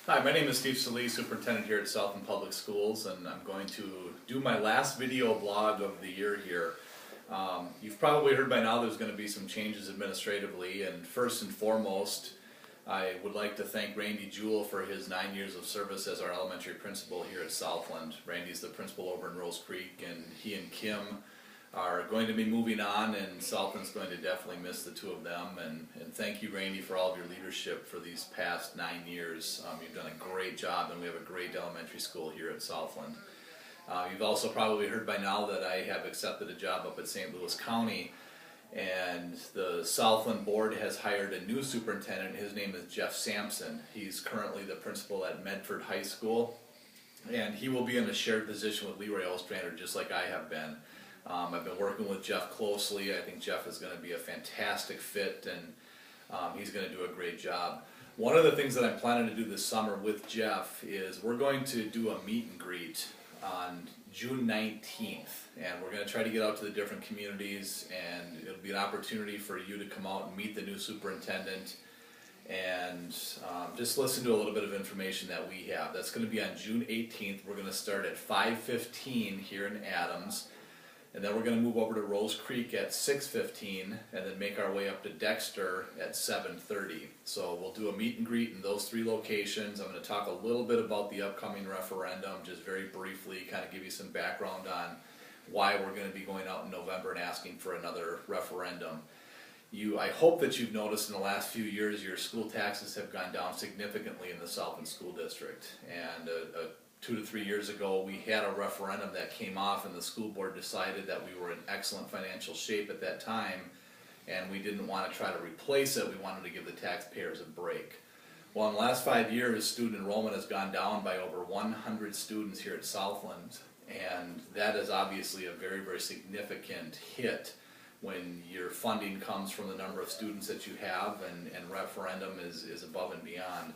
Hi, my name is Steve Sallee, Superintendent here at Southland Public Schools, and I'm going to do my last video blog of the year here. You've probably heard by now there's going to be some changes administratively, and first and foremost, I would like to thank Randy Jewell for his 9 years of service as our elementary principal here at Southland. Randy's the principal over in Rose Creek, and he and Kim are going to be moving on, and Southland's going to definitely miss the two of them. And thank you, Randy, for all of your leadership for these past 9 years. You've done a great job, and we have a great elementary school here at Southland. You've also probably heard by now that I have accepted a job up at St. Louis County, and the Southland board has hired a new superintendent. His name is Jeff Sampson. He's currently the principal at Medford High School, and he will be in a shared position with Leroy Ostrander, just like I have been. I've been working with Jeff closely. I think Jeff is going to be a fantastic fit, and he's going to do a great job. One of the things that I'm planning to do this summer with Jeff is we're going to do a meet and greet on June 19th, and we're going to try to get out to the different communities, and it'll be an opportunity for you to come out and meet the new superintendent and just listen to a little bit of information that we have. That's going to be on June 18th. We're going to start at 5:15 here in Adams. And then we're going to move over to Rose Creek at 6:15 and then make our way up to Dexter at 7:30. So we'll do a meet and greet in those three locations. I'm going to talk a little bit about the upcoming referendum, just very briefly, kind of give you some background on why we're going to be going out in November and asking for another referendum. I hope that you've noticed in the last few years your school taxes have gone down significantly in the Southland School District. And 2 to 3 years ago, we had a referendum that came off, and the school board decided that we were in excellent financial shape at that time, and we didn't want to try to replace it. We wanted to give the taxpayers a break. Well, in the last 5 years, student enrollment has gone down by over 100 students here at Southland, and that is obviously a very, very significant hit when your funding comes from the number of students that you have, and referendum is above and beyond.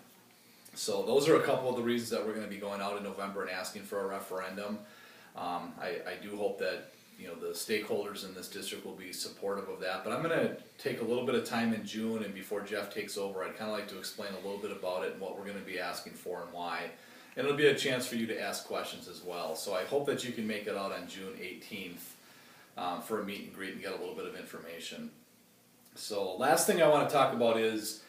So those are a couple of the reasons that we're going to be going out in November and asking for a referendum. I do hope that the stakeholders in this district will be supportive of that. But I'm going to take a little bit of time in June, and before Jeff takes over, I'd kind of like to explain a little bit about it and what we're going to be asking for and why. And it'll be a chance for you to ask questions as well. So I hope that you can make it out on June 18th for a meet and greet and get a little bit of information. So last thing I want to talk about is,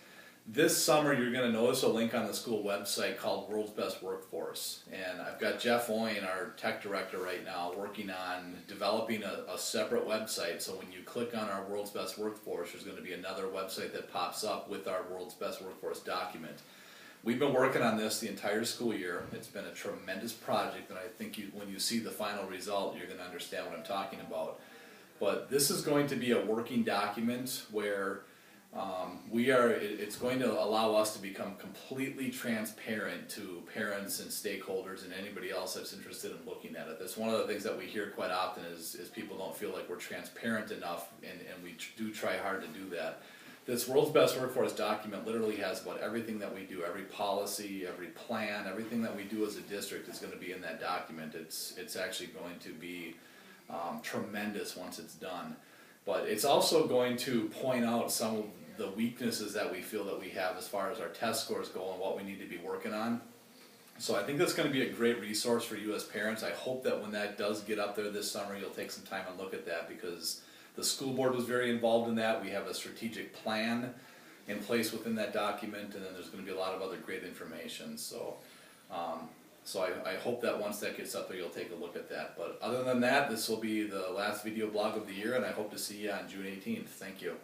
this summer you're going to notice a link on the school website called World's Best Workforce, and I've got Jeff Oyen, our tech director right now, working on developing a separate website. So when you click on our World's Best Workforce, there's going to be another website that pops up with our World's Best Workforce document. We've been working on this the entire school year. It's been a tremendous project, and I think when you see the final result, you're going to understand what I'm talking about. But this is going to be a working document where it's going to allow us to become completely transparent to parents and stakeholders and anybody else that's interested in looking at it. That's one of the things that we hear quite often is people don't feel like we're transparent enough, and we do try hard to do that. This World's Best Workforce document literally has about everything that we do, every policy, every plan, everything that we do as a district is going to be in that document. It's actually going to be tremendous once it's done. But it's also going to point out some of the weaknesses that we feel that we have as far as our test scores go and what we need to be working on. So I think that's going to be a great resource for you as parents. I hope that when that does get up there this summer, you'll take some time and look at that, because the school board was very involved in that. We have a strategic plan in place within that document, and then there's going to be a lot of other great information. So I hope that once that gets up there, you'll take a look at that. But other than that, this will be the last video blog of the year, and I hope to see you on June 18th. Thank you.